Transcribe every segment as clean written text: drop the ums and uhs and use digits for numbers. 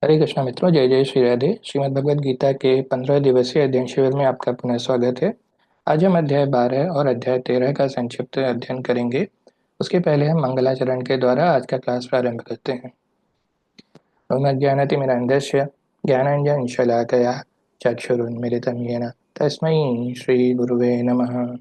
हरे कृष्णा मित्रों, जय जय श्री राधे। श्रीमद् भगवद गीता के 15 दिवसीय अध्ययन शिविर में आपका पुनः स्वागत है। आज हम अध्याय 12 और अध्याय 13 का संक्षिप्त अध्ययन करेंगे। उसके पहले हम मंगलाचरण के द्वारा आज का क्लास प्रारंभ करते हैं। ओम अज्ञानतिमिरन्धस्य ज्ञानाञ्जनशलाकया चक्षुरुन्मिलितं येन तस्मै श्रीगुरुवे नमः।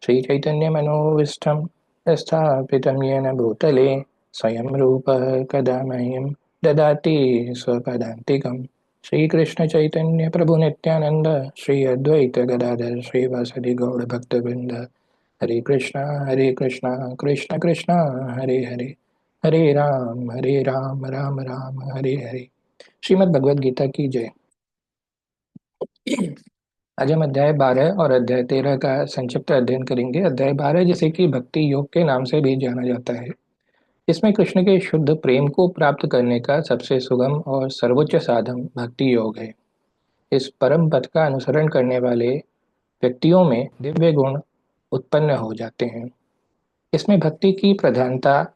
श्रीचैतन्यमनोविष्टं स्थापितं येन भूतले स्वयं रूपः कदा मह्यं ददाति स्वपदान्तिकम्। श्रीकृष्णचैतन्यप्रभुनित्यानन्द श्री अद्वैत गदाधर श्रीवासदि गौड़भक्तवृन्द। हरे कृष्णा कृष्ण कृष्ण हरे हरे, हरे राम राम राम हरे हरे। श्रीमद् भगवद गीता की जय। आज हम अध्याय 12 और अध्याय 13 का संक्षिप्त अध्ययन करेंगे। अध्याय 12 जिसे कि भक्ति योग के नाम से भी जाना जाता है। इसमें कृष्ण के शुद्ध प्रेम को प्राप्त करने का सबसे सुगम और सर्वोच्च साधन भक्ति योग है। इस परम पथ का अनुसरण करने वाले व्यक्तियों में दिव्य गुण उत्पन्न हो जाते हैं। इसमें भक्ति की प्रधानता,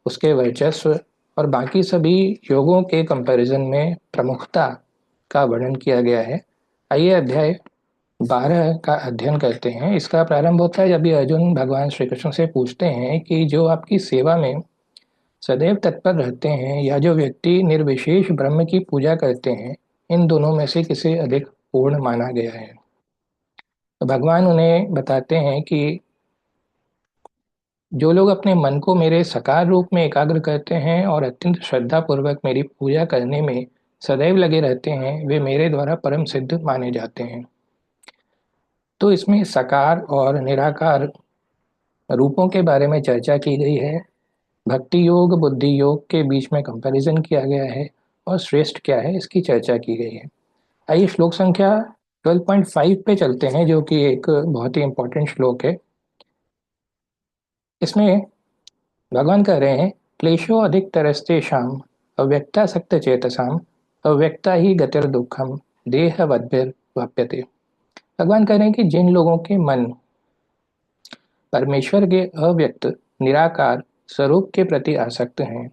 उसके वर्चस्व और बाकी सभी योगों के कंपैरिजन में प्रमुखता का वर्णन किया गया है। आइए अध्याय 12 का अध्ययन करते हैं। इसका प्रारंभ होता है जब भी अर्जुन भगवान श्री कृष्ण से पूछते हैं कि जो आपकी सेवा में सदैव तत्पर रहते हैं या जो व्यक्ति निर्विशेष ब्रह्म की पूजा करते हैं, इन दोनों में से किसे अधिक पूर्ण माना गया है। तो भगवान उन्हें बताते हैं कि जो लोग अपने मन को मेरे साकार रूप में एकाग्र करते हैं और अत्यंत श्रद्धा पूर्वक मेरी पूजा करने में सदैव लगे रहते हैं, वे मेरे द्वारा परम सिद्ध माने जाते हैं। तो इसमें साकार और निराकार रूपों के बारे में चर्चा की गई है। भक्ति योग बुद्धि योग के बीच में कंपैरिजन किया गया है और श्रेष्ठ क्या है इसकी चर्चा की गई है। आइए श्लोक संख्या 12.5 पे चलते हैं, जो कि एक बहुत ही इंपॉर्टेंट श्लोक है। इसमें भगवान कह रहे हैं, क्लेशो अधिक तरस्ते शाम अव्यक्ता सक्त चेतसाम अव्यक्ता ही गतिर दुखम देह वद्भिर वाप्यते। भगवान कह रहे हैं कि जिन लोगों के मन परमेश्वर के अव्यक्त निराकार स्वरूप के प्रति आसक्त हैं,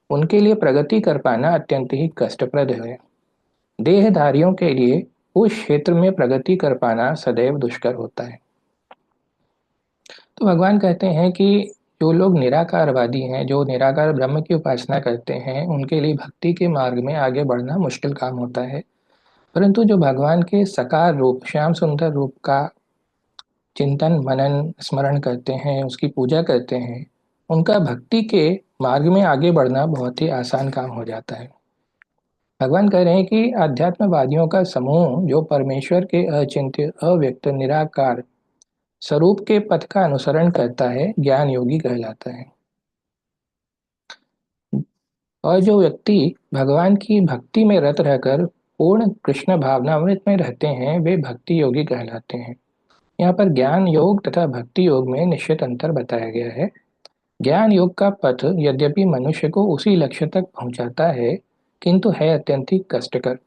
उनके लिए प्रगति कर पाना अत्यंत ही कष्टप्रद है। देहधारियों के लिए उस क्षेत्र में प्रगति कर पाना सदैव दुष्कर होता है। तो भगवान कहते हैं कि जो लोग निराकारवादी हैं, जो निराकार ब्रह्म की उपासना करते हैं, उनके लिए भक्ति के मार्ग में आगे बढ़ना मुश्किल काम होता है। परंतु जो भगवान के साकार रूप श्याम सुंदर रूप का चिंतन मनन स्मरण करते हैं, उसकी पूजा करते हैं, उनका भक्ति के मार्ग में आगे बढ़ना बहुत ही आसान काम हो जाता है। भगवान कह रहे हैं कि आध्यात्मवादियों का समूह जो परमेश्वर के अचिंत्य अव्यक्त निराकार स्वरूप के पथ का अनुसरण करता है, ज्ञान योगी कहलाता है। और जो व्यक्ति भगवान की भक्ति में रत रहकर पूर्ण कृष्ण भावनामृत में रहते हैं, वे भक्ति योगी कहलाते हैं। यहाँ पर ज्ञान योग तथा भक्ति योग में निश्चित अंतर बताया गया है। ज्ञान योग का पथ यद्यपि मनुष्य को उसी लक्ष्य तक पहुंचाता है, किंतु है अत्यंत ही कष्टकर।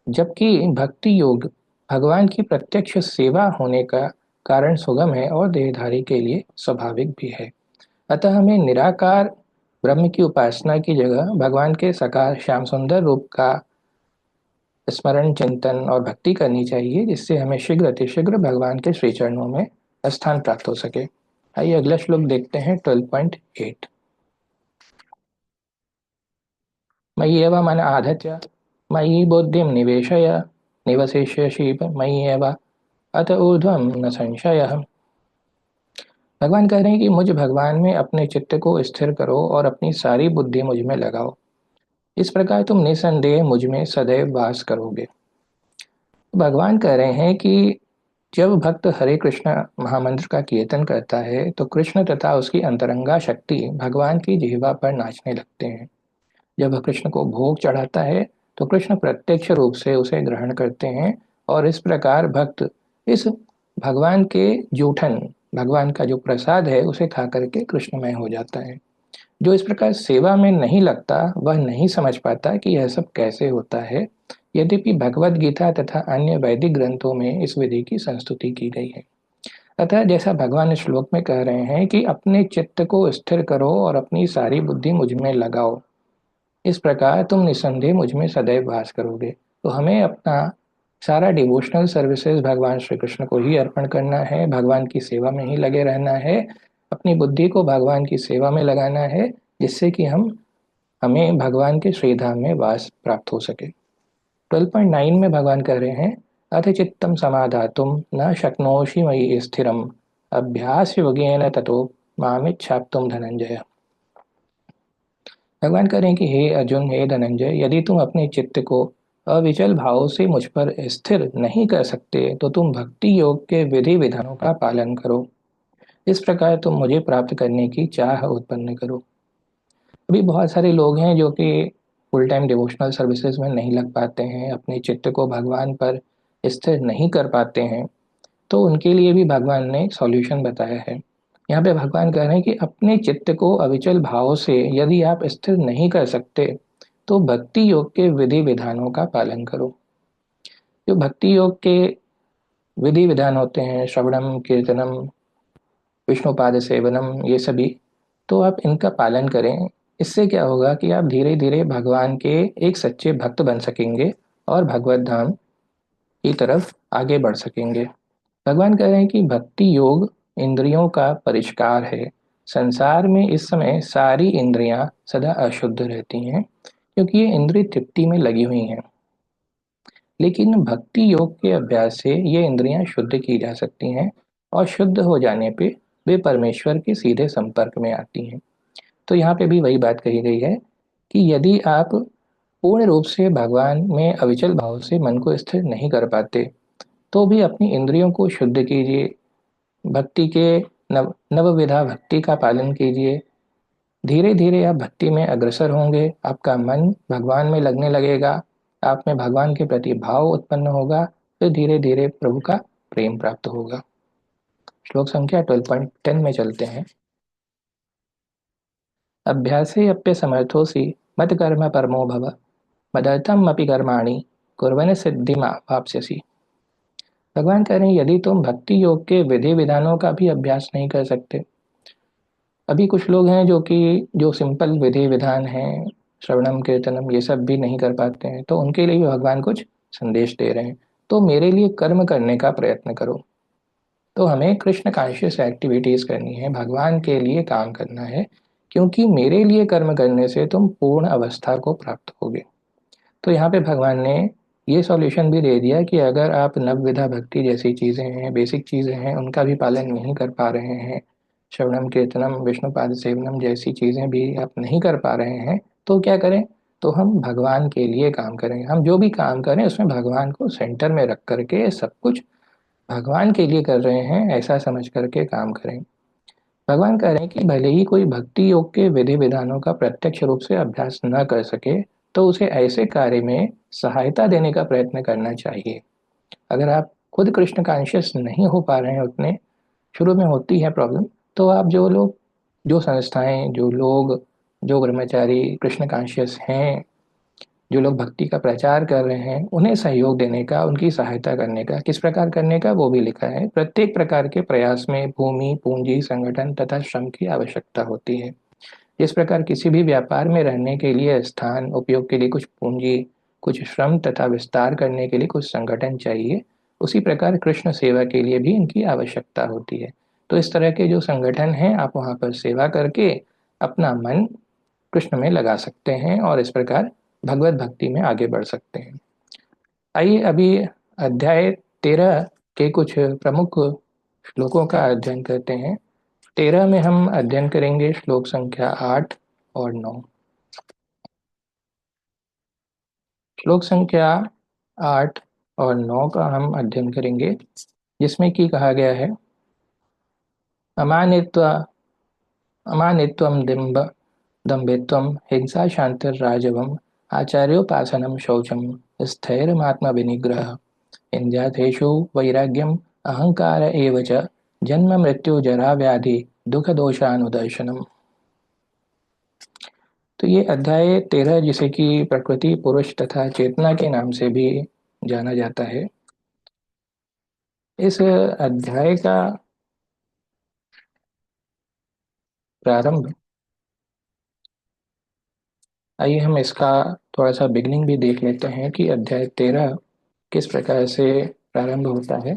जबकि भक्ति योग भगवान की प्रत्यक्ष सेवा होने का कारण सुगम है और देहधारी के लिए स्वाभाविक भी है। अतः हमें निराकार ब्रह्म की उपासना की जगह भगवान के साकार श्याम सुंदर रूप का स्मरण चिंतन और भक्ति करनी चाहिए, जिससे हमें शीघ्र अतिशीघ्र भगवान के श्री चरणों में स्थान प्राप्त हो सके। आइए अगला श्लोक देखते हैं 12.8। मयि एव मन आधत्य मयि बुद्धिं निवेशय निवसिष्यसि मयि एव अत ऊर्ध्वं न संशयः। भगवान कह रहे हैं कि मुझ भगवान में अपने चित्त को स्थिर करो और अपनी सारी बुद्धि मुझ में लगाओ। इस प्रकार तुम निसंदेह मुझ में सदैव वास करोगे। भगवान कह रहे हैं कि जब भक्त हरे कृष्ण महामंत्र का कीर्तन करता है, तो कृष्ण तथा उसकी अंतरंगा शक्ति भगवान की जिह्वा पर नाचने लगते हैं। जब वह कृष्ण को भोग चढ़ाता है, तो कृष्ण प्रत्यक्ष रूप से उसे ग्रहण करते हैं और इस प्रकार भक्त इस भगवान के जूठन, भगवान का जो प्रसाद है, उसे खा करके कृष्णमय हो जाता है। जो इस प्रकार सेवा में नहीं लगता, वह नहीं समझ पाता कि यह सब कैसे होता है। यद्यपि भगवत गीता तथा अन्य वैदिक ग्रंथों में इस विधि की संस्तुति की गई है। अतः जैसा भगवान इस श्लोक में कह रहे हैं कि अपने चित्त को स्थिर करो और अपनी सारी बुद्धि मुझ में लगाओ, इस प्रकार तुम निस्संदेह मुझ में सदैव वास करोगे। तो हमें अपना सारा डिवोशनल सर्विसेज भगवान श्री कृष्ण को ही अर्पण करना है, भगवान की सेवा में ही लगे रहना है, अपनी बुद्धि को भगवान की सेवा में लगाना है, जिससे कि हमें भगवान के श्रीधाम में वास प्राप्त हो सके। 12.9 में भगवान कह रहे हैं, अथ चित्तम समाधातुम न शक्नोषि मयि स्थिरम अभ्यास योगेन ततो मामिच्छाप्तुम धनंजय। भगवान कह रहे हैं कि हे अर्जुन, हे धनंजय, यदि तुम अपने चित्त को अविचल भाव से मुझ पर स्थिर नहीं कर सकते तो तुम भक्ति योग के विधि विधानों का पालन करो। इस प्रकार तुम मुझे प्राप्त करने की चाह उत्पन्न करो। अभी बहुत सारे लोग हैं जो कि फुल टाइम डिवोशनल सर्विसेज में नहीं लग पाते हैं, अपने चित्त को भगवान पर स्थिर नहीं कर पाते हैं। तो उनके लिए भी भगवान ने सॉल्यूशन बताया है। यहाँ पे भगवान कह रहे हैं कि अपने चित्त को अविचल भाव से यदि आप स्थिर नहीं कर सकते तो भक्ति योग के विधि विधानों का पालन करो। जो भक्ति योग के विधि विधान होते हैं, श्रवणम कीर्तनम विष्णुपाद सेवनम, ये सभी, तो आप इनका पालन करें। इससे क्या होगा कि आप धीरे धीरे भगवान के एक सच्चे भक्त बन सकेंगे और भगवत धाम की तरफ आगे बढ़ सकेंगे। भगवान कह रहे हैं कि भक्ति योग इंद्रियों का परिष्कार है। संसार में इस समय सारी इंद्रियां सदा अशुद्ध रहती हैं क्योंकि ये इंद्रिय तृप्ति में लगी हुई हैं। लेकिन भक्ति योग के अभ्यास से ये इंद्रियां शुद्ध की जा सकती हैं और शुद्ध हो जाने पे वे परमेश्वर के सीधे संपर्क में आती हैं। तो यहाँ पे भी वही बात कही गई है कि यदि आप पूर्ण रूप से भगवान में अविचल भाव से मन को स्थिर नहीं कर पाते तो भी अपनी इंद्रियों को शुद्ध कीजिए, भक्ति के नवविधा भक्ति का पालन कीजिए। धीरे धीरे आप भक्ति में अग्रसर होंगे, आपका मन भगवान में लगने लगेगा, आप में भगवान के प्रति भाव उत्पन्न होगा, फिर धीरे धीरे प्रभु का प्रेम प्राप्त होगा। श्लोक संख्या 12.10 में चलते हैं। अभ्यासे अप्य समर्थोसि मत कर्म परमो भव मदर्थम अपि कर्माणि कुर्वन् सिद्धिमा वाप्स्यसि। भगवान कह रहे हैं यदि तुम भक्ति योग के विधि विधानों का भी अभ्यास नहीं कर सकते, अभी कुछ लोग हैं जो कि जो सिंपल विधि विधान हैं, श्रवणम कीर्तनम, ये सब भी नहीं कर पाते हैं, तो उनके लिए भी भगवान कुछ संदेश दे रहे हैं। तो मेरे लिए कर्म करने का प्रयत्न करो। तो हमें कृष्ण कॉन्शियस एक्टिविटीज करनी है, भगवान के लिए काम करना है, क्योंकि मेरे लिए कर्म करने से तुम पूर्ण अवस्था को प्राप्त होगे। तो यहाँ पे भगवान ने ये सॉल्यूशन भी दे दिया कि अगर आप नवविधा भक्ति जैसी चीज़ें हैं, बेसिक चीज़ें हैं, उनका भी पालन नहीं कर पा रहे हैं, श्रवणम कीर्तनम विष्णुपाद सेवनम जैसी चीज़ें भी आप नहीं कर पा रहे हैं, तो क्या करें? तो हम भगवान के लिए काम करें। हम जो भी काम करें उसमें भगवान को सेंटर में रख करके सब कुछ भगवान के लिए कर रहे हैं ऐसा समझ करके काम करें। भगवान कह रहे हैं कि भले ही कोई भक्ति योग के विधि विधानों का प्रत्यक्ष रूप से अभ्यास न कर सके तो उसे ऐसे कार्य में सहायता देने का प्रयत्न करना चाहिए। अगर आप खुद कृष्ण कॉन्शियस नहीं हो पा रहे हैं उतने, शुरू में होती है प्रॉब्लम, तो आप जो लोग, जो संस्थाएं, जो लोग, जो ब्रह्मचारी कृष्ण कॉन्शियस हैं, जो लोग भक्ति का प्रचार कर रहे हैं, उन्हें सहयोग देने का, उनकी सहायता करने का, किस प्रकार करने का वो भी लिखा है। प्रत्येक प्रकार के प्रयास में भूमि, पूंजी, संगठन तथा श्रम की आवश्यकता होती है। जिस प्रकार किसी भी व्यापार में रहने के लिए स्थान, उपयोग के लिए कुछ पूंजी, कुछ श्रम तथा विस्तार करने के लिए कुछ संगठन चाहिए, उसी प्रकार कृष्ण सेवा के लिए भी इनकी आवश्यकता होती है। तो इस तरह के जो संगठन हैं, आप वहाँ पर सेवा करके अपना मन कृष्ण में लगा सकते हैं और इस प्रकार भगवत भक्ति में आगे बढ़ सकते हैं। आइए अभी अध्याय 13 के कुछ प्रमुख श्लोकों का अध्ययन करते हैं। 13 में हम अध्ययन करेंगे श्लोक संख्या 8 और 9। श्लोक संख्या 8 और 9 का हम अध्ययन करेंगे, जिसमें कि कहा गया है, अमानित्वा अमानित्वम दिम्ब दम्भित्वम हिंसा शांतिर्राजवम आचार्योपासनम शौचम स्थैर्यमात्मविनिग्रह इन्द्रियार्थेषु वैराग्यम अहंकार एव च जन्म मृत्यु जरा व्याधि दुख दोषानुदर्शनम। तो ये अध्याय 13, जिसे कि प्रकृति, पुरुष तथा चेतना के नाम से भी जाना जाता है, इस अध्याय का प्रारंभ आइए हम इसका थोड़ा सा बिगनिंग भी देख लेते हैं कि अध्याय 13 किस प्रकार से प्रारंभ होता है।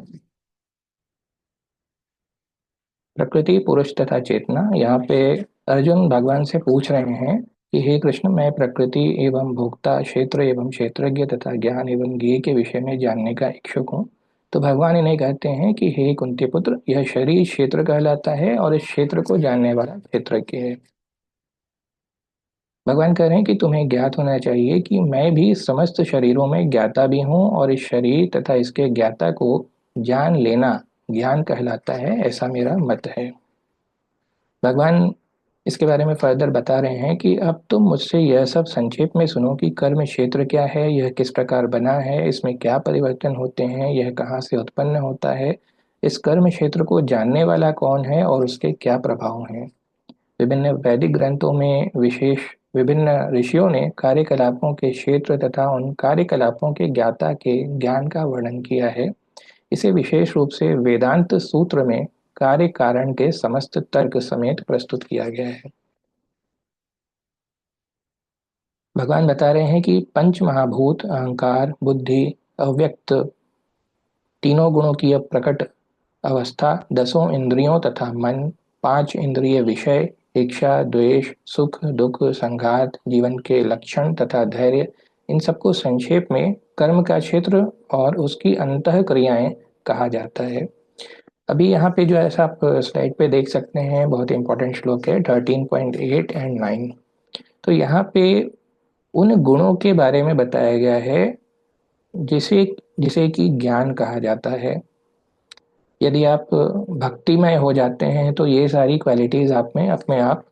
प्रकृति, पुरुष तथा चेतना। यहाँ पे अर्जुन भगवान से पूछ रहे हैं कि हे कृष्ण, मैं प्रकृति एवं भोक्ता, क्षेत्र एवं क्षेत्रज्ञ तथा ज्ञान एवं ज्ञेय के विषय में जानने का इच्छुक हूँ। तो भगवान इन्हें कहते हैं कि हे कुंती पुत्र, यह शरीर क्षेत्र कहलाता है और इस क्षेत्र को जानने वाला क्षेत्रज्ञ है। भगवान कह रहे हैं कि तुम्हें ज्ञात होना चाहिए कि मैं भी समस्त शरीरों में ज्ञाता भी हूँ और इस शरीर तथा इसके ज्ञाता को जान लेना ज्ञान कहलाता है, ऐसा मेरा मत है। भगवान इसके बारे में फर्दर बता रहे हैं कि अब तुम मुझसे यह सब संक्षेप में सुनो कि कर्म क्षेत्र क्या है, यह किस प्रकार बना है, इसमें क्या परिवर्तन होते हैं, यह कहाँ से उत्पन्न होता है, इस कर्म क्षेत्र को जानने वाला कौन है और उसके क्या प्रभाव हैं। विभिन्न वैदिक ग्रंथों में विशेष विभिन्न ऋषियों ने कार्यकलापों के क्षेत्र तथा उन कार्यकलापों के ज्ञाता के ज्ञान का वर्णन किया है। इसे विशेष रूप से वेदांत सूत्र में कार्य कारण के समस्त तर्क समेत प्रस्तुत किया गया है। भगवान बता रहे हैं कि पंच महाभूत, अहंकार, बुद्धि, अव्यक्त, तीनों गुणों की यह प्रकट अवस्था, दसों इंद्रियों तथा मन, पांच इंद्रिय विषय, इच्छा, द्वेष, सुख दुख, संघात, जीवन के लक्षण तथा धैर्य, इन सबको संक्षेप में कर्म का क्षेत्र और उसकी अंतः क्रियाएं कहा जाता है। अभी यहाँ पे जो है ऐसा आप स्लाइड पे देख सकते हैं, बहुत इंपॉर्टेंट श्लोक है 13.8 एंड 9। तो यहाँ पे उन गुणों के बारे में बताया गया है जिसे जिसे कि ज्ञान कहा जाता है। यदि आप भक्तिमय हो जाते हैं तो ये सारी क्वालिटीज आप में अपने आप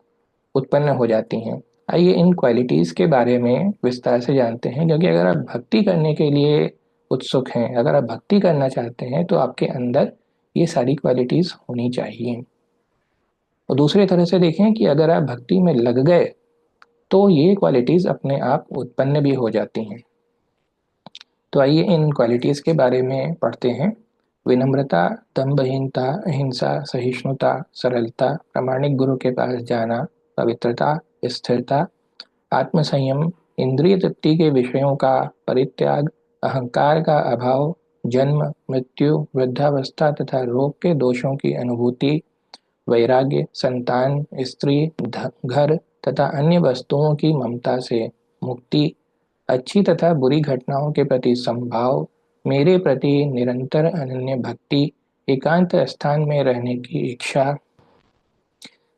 उत्पन्न हो जाती हैं। आइए इन क्वालिटीज के बारे में विस्तार से जानते हैं, क्योंकि अगर आप भक्ति करने के लिए उत्सुक हैं, अगर आप भक्ति करना चाहते हैं तो आपके अंदर ये सारी क्वालिटीज होनी चाहिए। और दूसरे तरह से देखें कि अगर आप भक्ति में लग गए तो ये क्वालिटीज अपने आप उत्पन्न भी हो जाती हैं। तो आइए इन क्वालिटीज के बारे में पढ़ते हैं। विनम्रता, दम्भहीनता, अहिंसा, सहिष्णुता, सरलता, प्रामाणिक गुरु के पास जाना, पवित्रता, स्थिरता, आत्मसंयम, इंद्रिय तृप्ति के विषयों का परित्याग, अहंकार का अभाव, जन्म मृत्यु, वृद्धावस्था तथा रोग के दोषों की अनुभूति, वैराग्य, संतान, स्त्री, घर तथा अन्य वस्तुओं की ममता से मुक्ति, अच्छी तथा बुरी घटनाओं के प्रति समभाव, मेरे प्रति निरंतर अनन्य भक्ति, एकांत स्थान में रहने की इच्छा,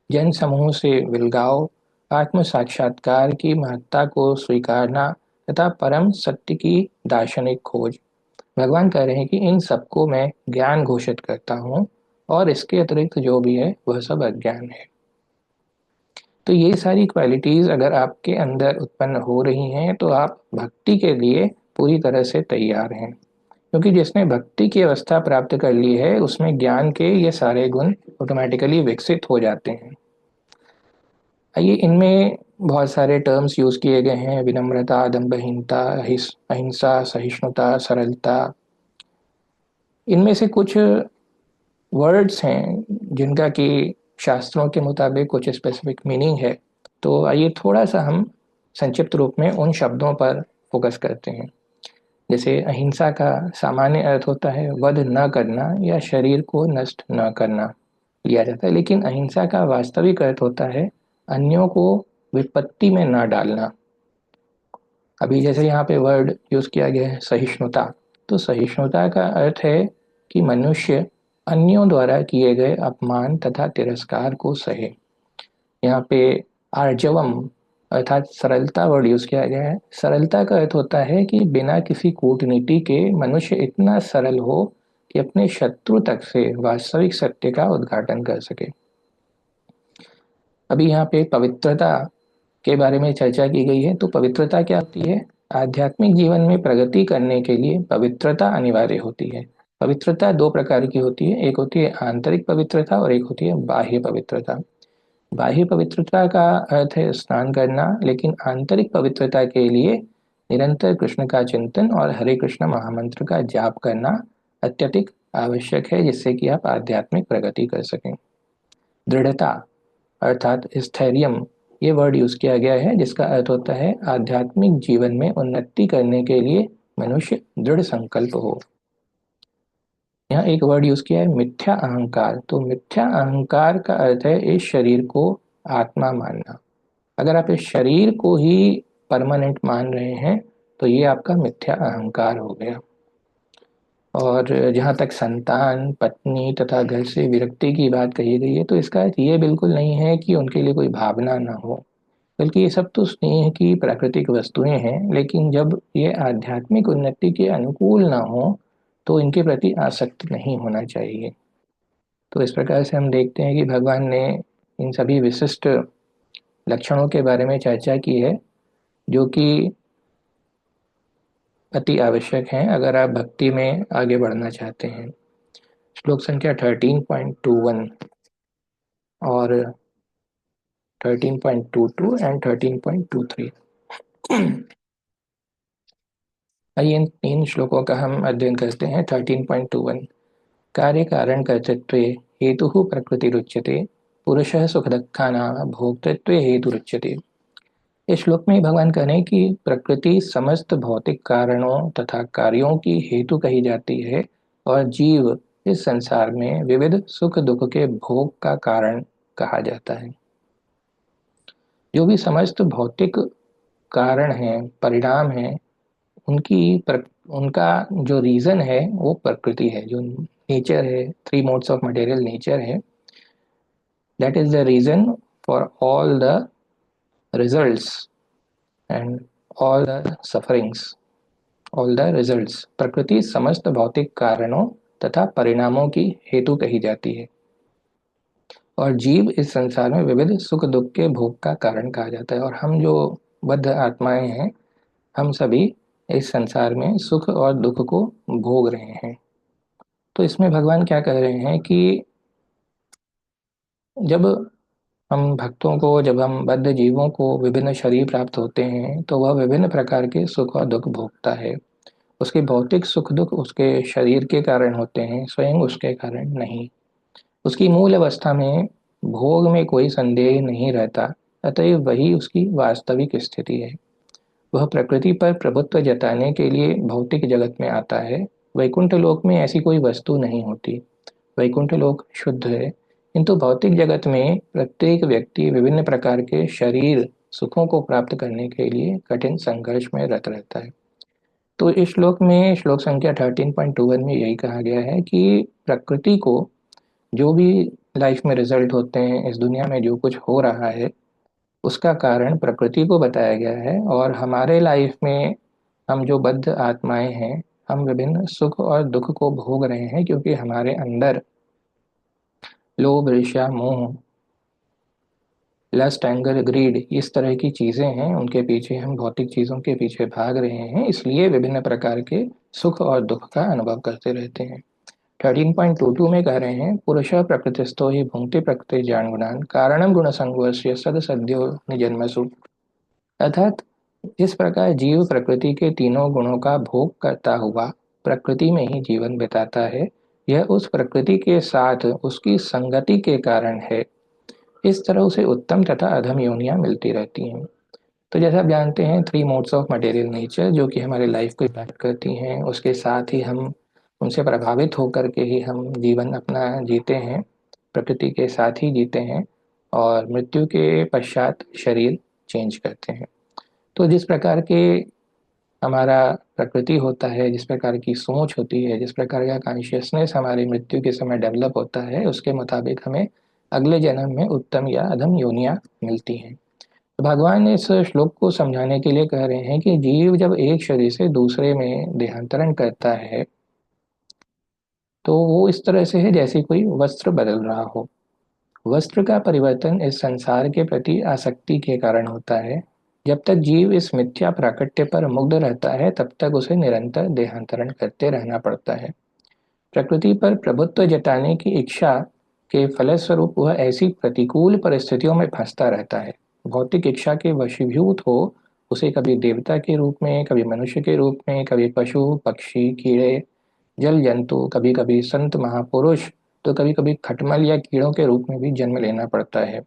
जन समूह से विलगाव, आत्म साक्षात्कार की महत्ता को स्वीकारना तथा परम सत्य की दार्शनिक खोज। भगवान कह रहे हैं कि इन सबको मैं ज्ञान घोषित करता हूँ और इसके अतिरिक्त जो भी है वह सब अज्ञान है। तो ये सारी क्वालिटीज अगर आपके अंदर उत्पन्न हो रही हैं तो आप भक्ति के लिए पूरी तरह से तैयार हैं, क्योंकि जिसने भक्ति की अवस्था प्राप्त कर ली है उसमें ज्ञान के ये सारे गुण ऑटोमेटिकली विकसित हो जाते हैं। आइए इनमें बहुत सारे टर्म्स यूज किए गए हैं। विनम्रता, दम्भहीनता, अहिंसा, सहिष्णुता, सरलता। इनमें से कुछ वर्ड्स हैं जिनका कि शास्त्रों के मुताबिक कुछ स्पेसिफिक मीनिंग है। तो आइए थोड़ा सा हम संक्षिप्त रूप में उन शब्दों पर फोकस करते हैं। जैसे अहिंसा का सामान्य अर्थ होता है वध न करना या शरीर को नष्ट न करना, लिया जाता है, लेकिन अहिंसा का वास्तविक अर्थ होता है अन्यों को विपत्ति में न डालना। अभी जैसे यहाँ पे वर्ड यूज किया गया है सहिष्णुता, तो सहिष्णुता का अर्थ है कि मनुष्य अन्यों द्वारा किए गए अपमान तथा तिरस्कार को सहे। यहाँ पे आर्जवम अर्थात सरलता वर्ड यूज किया गया है। सरलता का अर्थ होता है कि बिना किसी कूटनीति के मनुष्य इतना सरल हो कि अपने शत्रु तक से वास्तविक सत्य का उद्घाटन कर सके। अभी यहाँ पे पवित्रता के बारे में चर्चा की गई है। तो पवित्रता क्या होती है? आध्यात्मिक जीवन में प्रगति करने के लिए पवित्रता अनिवार्य होती है। पवित्रता दो प्रकार की होती है, एक होती है आंतरिक पवित्रता और एक होती है बाह्य पवित्रता। बाह्य पवित्रता का अर्थ है स्नान करना, लेकिन आंतरिक पवित्रता के लिए निरंतर कृष्ण का चिंतन और हरे कृष्ण महामंत्र का जाप करना अत्यधिक आवश्यक है, जिससे कि आप आध्यात्मिक प्रगति कर सकें। दृढ़ता अर्थात स्थैर्यम ये वर्ड यूज किया गया है जिसका अर्थ होता है आध्यात्मिक जीवन में उन्नति करने के लिए मनुष्य दृढ़ संकल्प हो। यहाँ एक वर्ड यूज किया है मिथ्या अहंकार। तो मिथ्या अहंकार का अर्थ है इस शरीर को आत्मा मानना। अगर आप इस शरीर को ही परमानेंट मान रहे हैं तो ये आपका मिथ्या अहंकार हो गया। और जहाँ तक संतान, पत्नी तथा घर से विरक्ति की बात कही गई है तो इसका अर्थ ये बिल्कुल नहीं है कि उनके लिए कोई भावना ना हो, बल्कि ये सब तो स्नेह की प्राकृतिक वस्तुएं हैं, लेकिन जब ये आध्यात्मिक उन्नति के अनुकूल ना हो तो इनके प्रति आसक्त नहीं होना चाहिए। तो इस प्रकार से हम देखते हैं कि भगवान ने इन सभी विशिष्ट लक्षणों के बारे में चर्चा की है जो कि अति आवश्यक हैं अगर आप भक्ति में आगे बढ़ना चाहते हैं। श्लोक संख्या 13.21 और 13.22 एंड 13.23। आइए इन तीन श्लोकों का हम अध्ययन करते हैं। 13.21 कार्य कारण कर्तृत्वे हेतु प्रकृतिरुच्यते पुरुषः सुख दुःखानां भोक्तृत्वे हेतुरुच्यते। इस श्लोक में भगवान कह रहे हैं कि प्रकृति समस्त भौतिक कारणों तथा कार्यों की हेतु कही जाती है और जीव इस संसार में विविध सुख दुख के भोग का कारण कहा जाता है। जो भी समस्त भौतिक कारण है, परिणाम है, उनका जो रीजन है वो प्रकृति है, जो नेचर है, three modes of material nature है। That is the reason for all the results and all the sufferings, all the results. प्रकृति समस्त भौतिक कारणों तथा परिणामों की हेतु कही जाती है और जीव इस संसार में विविध सुख दुख के भोग का कारण कहा जाता है। और हम जो बद्ध आत्माएं हैं, हम सभी इस संसार में सुख और दुख को भोग रहे हैं। तो इसमें भगवान क्या कह रहे हैं कि जब हम भक्तों को, जब हम बद्ध जीवों को विभिन्न शरीर प्राप्त होते हैं तो वह विभिन्न प्रकार के सुख और दुख भोगता है। उसके भौतिक सुख दुख उसके शरीर के कारण होते हैं, स्वयं उसके कारण नहीं। उसकी मूल अवस्था में भोग में कोई संदेह नहीं रहता, अतएव वही उसकी वास्तविक स्थिति है। वह प्रकृति पर प्रभुत्व जताने के लिए भौतिक जगत में आता है। वैकुंठ लोक में ऐसी कोई वस्तु नहीं होती। वैकुंठ लोक शुद्ध है, किंतु भौतिक जगत में प्रत्येक व्यक्ति विभिन्न प्रकार के शरीर सुखों को प्राप्त करने के लिए कठिन संघर्ष में रत रहता है। तो इस श्लोक में, श्लोक संख्या 13.21 में यही कहा गया है कि प्रकृति को, जो भी लाइफ में रिजल्ट होते हैं, इस दुनिया में जो कुछ हो रहा है उसका कारण प्रकृति को बताया गया है। और हमारे लाइफ में हम जो बद्ध आत्माएं हैं, हम विभिन्न सुख और दुख को भोग रहे हैं क्योंकि हमारे अंदर लोभ, ईर्ष्या, मोह, लस्ट, एंगर, ग्रीड, इस तरह की चीजें हैं। उनके पीछे, हम भौतिक चीजों के पीछे भाग रहे हैं, इसलिए विभिन्न प्रकार के सुख और दुख का अनुभव करते रहते हैं। 13.22 में कह रहे हैं पुरुष प्रकृतिस्थो ही भुंक्ति प्रकृति ज्ञान गुणान कारणम गुण संगोष्य सद सद्यो निजन्मसु। अर्थात इस प्रकार जीव प्रकृति के तीनों गुणों का भोग करता हुआ प्रकृति में ही जीवन बिताता है। यह उस प्रकृति के साथ उसकी संगति के कारण है। इस तरह उसे उत्तम तथा अधम योनियां मिलती रहती हैं। तो जैसा आप जानते हैं, three modes of material nature जो कि हमारे लाइफ को इम्पैक्ट करती हैं, उसके साथ ही हम उनसे प्रभावित होकर के ही हम जीवन अपना जीते हैं, प्रकृति के साथ ही जीते हैं और मृत्यु के पश्चात शरीर चेंज करते हैं। तो जिस प्रकार के हमारा प्रकृति होता है, जिस प्रकार की सोच होती है, जिस प्रकार का कॉन्शियसनेस हमारी मृत्यु के समय डेवलप होता है, उसके मुताबिक हमें अगले जन्म में उत्तम या अधम योनियां मिलती हैं। तो भगवान इस श्लोक को समझाने के लिए कह रहे हैं कि जीव जब एक शरीर से दूसरे में देहांतरण करता है तो वो इस तरह से है जैसे कोई वस्त्र बदल रहा हो। वस्त्र का परिवर्तन इस संसार के प्रति आसक्ति के कारण होता है। जब तक जीव इस मिथ्या प्राकट्य पर मुग्ध रहता है तब तक उसे निरंतर देहांतरण करते रहना पड़ता है। प्रकृति पर प्रभुत्व जताने की इच्छा के फलस्वरूप वह ऐसी प्रतिकूल परिस्थितियों में फंसता रहता है। भौतिक इच्छा के वशीभूत हो उसे कभी देवता के रूप में, कभी मनुष्य के रूप में, कभी पशु पक्षी कीड़े जल जंतु, कभी कभी संत महापुरुष, तो कभी कभी खटमल या कीड़ों के रूप में भी जन्म लेना पड़ता है।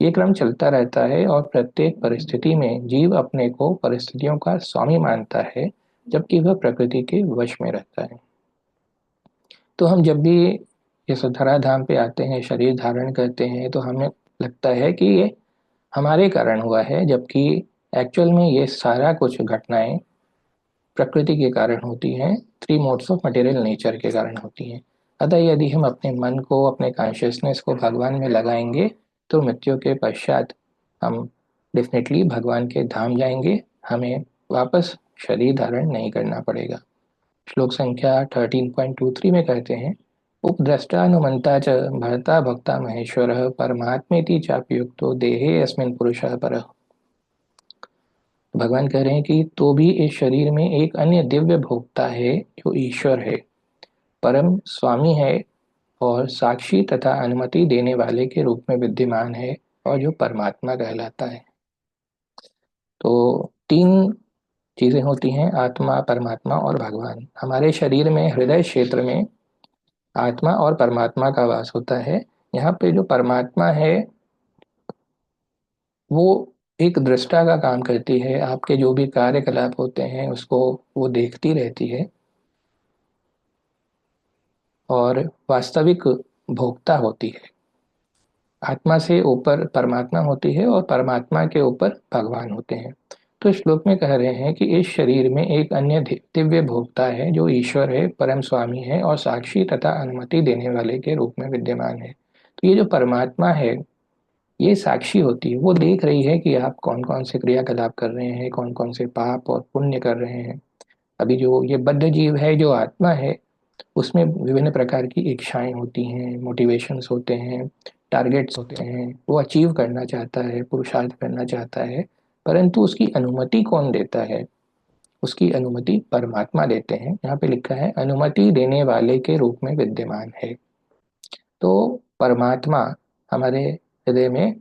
ये क्रम चलता रहता है और प्रत्येक परिस्थिति में जीव अपने को परिस्थितियों का स्वामी मानता है, जबकि वह प्रकृति के वश में रहता है। तो हम जब भी इस धराधाम पे आते हैं, शरीर धारण करते हैं, तो हमें लगता है कि ये हमारे कारण हुआ है, जबकि एक्चुअल में ये सारा कुछ घटनाएं प्रकृति के कारण होती हैं, three modes of material nature के कारण होती हैं। अतः यदि हम अपने मन को, अपने कॉन्शियसनेस को भगवान में लगाएंगे, तो मृत्यु के पश्चात हम डेफिनेटली भगवान के धाम जाएंगे। हमें वापस शरीर धारण नहीं करना पड़ेगा। श्लोक संख्या 13.23 में कहते हैं, उपद्रष्टानुमंता च भर्ता भक्ता महेश्वरः परमात्मेति चाप्युक्तो देहे अस्मिन् पुरुषः परः। भगवान कह रहे हैं कि तो भी इस शरीर में एक अन्य दिव्य भोक्ता है जो ईश्वर है, परम स्वामी है और साक्षी तथा अनुमति देने वाले के रूप में विद्यमान है, और जो परमात्मा कहलाता है। तो तीन चीजें होती हैं, आत्मा, परमात्मा और भगवान। हमारे शरीर में हृदय क्षेत्र में आत्मा और परमात्मा का वास होता है। यहाँ पे जो परमात्मा है वो एक दृष्टा का काम करती है, आपके जो भी कार्यकलाप होते हैं उसको वो देखती रहती है, और वास्तविक भोक्ता होती है। आत्मा से ऊपर परमात्मा होती है और परमात्मा के ऊपर भगवान होते हैं। तो श्लोक में कह रहे हैं कि इस शरीर में एक अन्य दिव्य भोक्ता है जो ईश्वर है, परम स्वामी है और साक्षी तथा अनुमति देने वाले के रूप में विद्यमान है। तो ये जो परमात्मा है ये साक्षी होती है, वो देख रही है कि आप कौन कौन से क्रियाकलाप कर रहे हैं, कौन कौन से पाप और पुण्य कर रहे हैं। अभी जो ये बद्ध जीव है, जो आत्मा है, उसमें विभिन्न प्रकार की इच्छाएं होती हैं, मोटिवेशंस होते हैं, टारगेट्स होते हैं, वो अचीव करना चाहता है, पुरुषार्थ करना चाहता है। परंतु उसकी अनुमति कौन देता है? उसकी अनुमति परमात्मा देते हैं। यहाँ पे लिखा है अनुमति देने वाले के रूप में विद्यमान है। तो परमात्मा हमारे हृदय में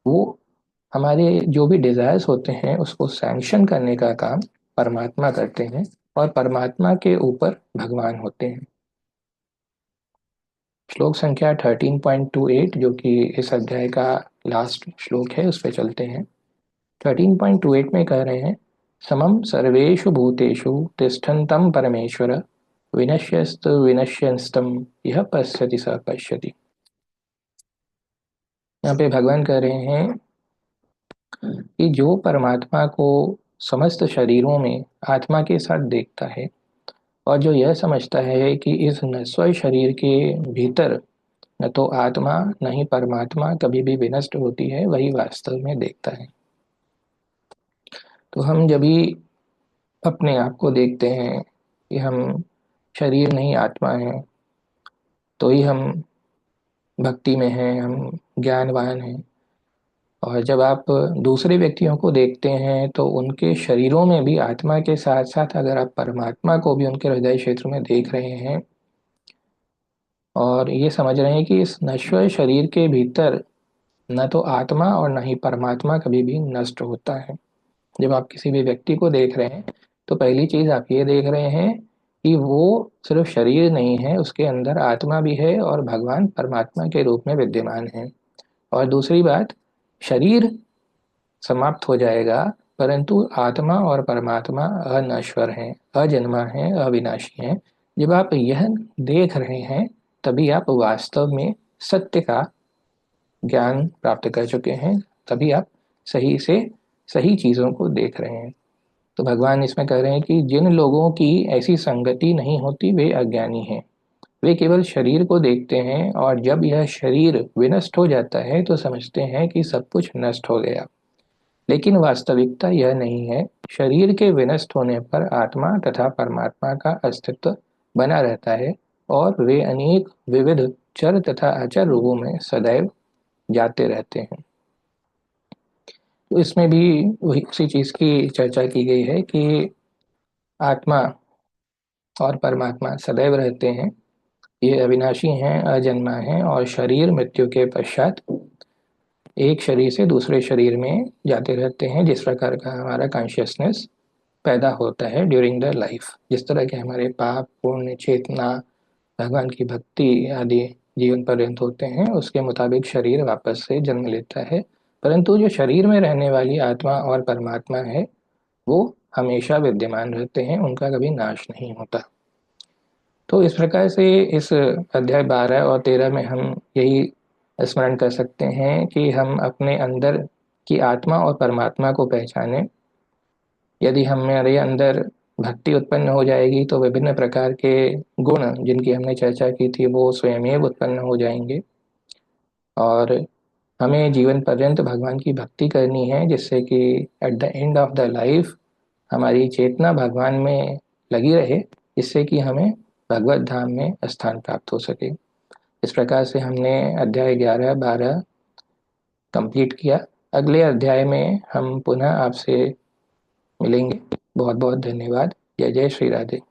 वो हमारे जो भी डिजायर्स होते हैं उसको सैंक्शन करने का काम परमात्मा करते हैं, और परमात्मा के ऊपर भगवान होते हैं। श्लोक संख्या 13.28 जो कि इस अध्याय का लास्ट श्लोक है, उस पे चलते हैं। 13.28 में कह रहे हैं, समम सर्वेषु भूतेषु तिष्ठन्तं परमेश्वर विनश्यस्तु विनश्यंस्तम यह पश्यति स पश्यति। यहाँ पे भगवान कह रहे हैं कि जो परमात्मा को समस्त शरीरों में आत्मा के साथ देखता है, और जो यह समझता है कि इस नश्वर शरीर के भीतर न तो आत्मा न ही परमात्मा कभी भी विनष्ट होती है, वही वास्तव में देखता है। तो हम जब भी अपने आप को देखते हैं कि हम शरीर नहीं आत्मा है, तो ही हम भक्ति में हैं, हम ज्ञानवान हैं। और जब आप दूसरे व्यक्तियों को देखते हैं तो उनके शरीरों में भी आत्मा के साथ साथ अगर आप परमात्मा को भी उनके हृदय क्षेत्र में देख रहे हैं, और ये समझ रहे हैं कि इस नश्वर शरीर के भीतर न तो आत्मा और न ही परमात्मा कभी भी नष्ट होता है। जब आप किसी भी व्यक्ति को देख रहे हैं तो पहली चीज आप ये देख रहे हैं कि वो सिर्फ शरीर नहीं है, उसके अंदर आत्मा भी है और भगवान परमात्मा के रूप में विद्यमान है। और दूसरी बात, शरीर समाप्त हो जाएगा, परंतु आत्मा और परमात्मा अनश्वर हैं, अजन्मा हैं, अविनाशी हैं। जब आप यह देख रहे हैं तभी आप वास्तव में सत्य का ज्ञान प्राप्त कर चुके हैं, तभी आप सही से सही चीजों को देख रहे हैं। तो भगवान इसमें कह रहे हैं कि जिन लोगों की ऐसी संगति नहीं होती वे अज्ञानी हैं। वे केवल शरीर को देखते हैं, और जब यह शरीर विनष्ट हो जाता है तो समझते हैं कि सब कुछ नष्ट हो गया। लेकिन वास्तविकता यह नहीं है। शरीर के विनष्ट होने पर आत्मा तथा परमात्मा का अस्तित्व बना रहता है, और वे अनेक विविध चर तथा अचर रूपों में सदैव जाते रहते हैं। तो इसमें भी वही उसी चीज की चर्चा की गई है कि आत्मा और परमात्मा सदैव रहते हैं, ये अविनाशी हैं, अजन्मा हैं, और शरीर मृत्यु के पश्चात एक शरीर से दूसरे शरीर में जाते रहते हैं। जिस प्रकार का हमारा कॉन्शियसनेस पैदा होता है ड्यूरिंग द लाइफ, जिस तरह के हमारे पाप, पुण्य, चेतना, भगवान की भक्ति आदि जीवन पर्यंत होते हैं, उसके मुताबिक शरीर वापस से जन्म लेता है परंतु जो शरीर में रहने वाली आत्मा और परमात्मा है वो हमेशा विद्यमान रहते हैं, उनका कभी नाश नहीं होता। तो इस प्रकार से इस अध्याय 12 और 13 में हम यही स्मरण कर सकते हैं कि हम अपने अंदर की आत्मा और परमात्मा को पहचानें। यदि हमारे अंदर भक्ति उत्पन्न हो जाएगी तो विभिन्न प्रकार के गुण जिनकी हमने चर्चा की थी वो स्वयमेव उत्पन्न हो जाएंगे, और हमें जीवन पर्यंत भगवान की भक्ति करनी है, जिससे कि at the end of the life हमारी चेतना भगवान में लगी रहे, जिससे कि हमें भगवत धाम में स्थान प्राप्त हो सके। इस प्रकार से हमने अध्याय 11 12 कंप्लीट किया। अगले अध्याय में हम पुनः आपसे मिलेंगे। बहुत बहुत धन्यवाद। जय जय श्री राधे।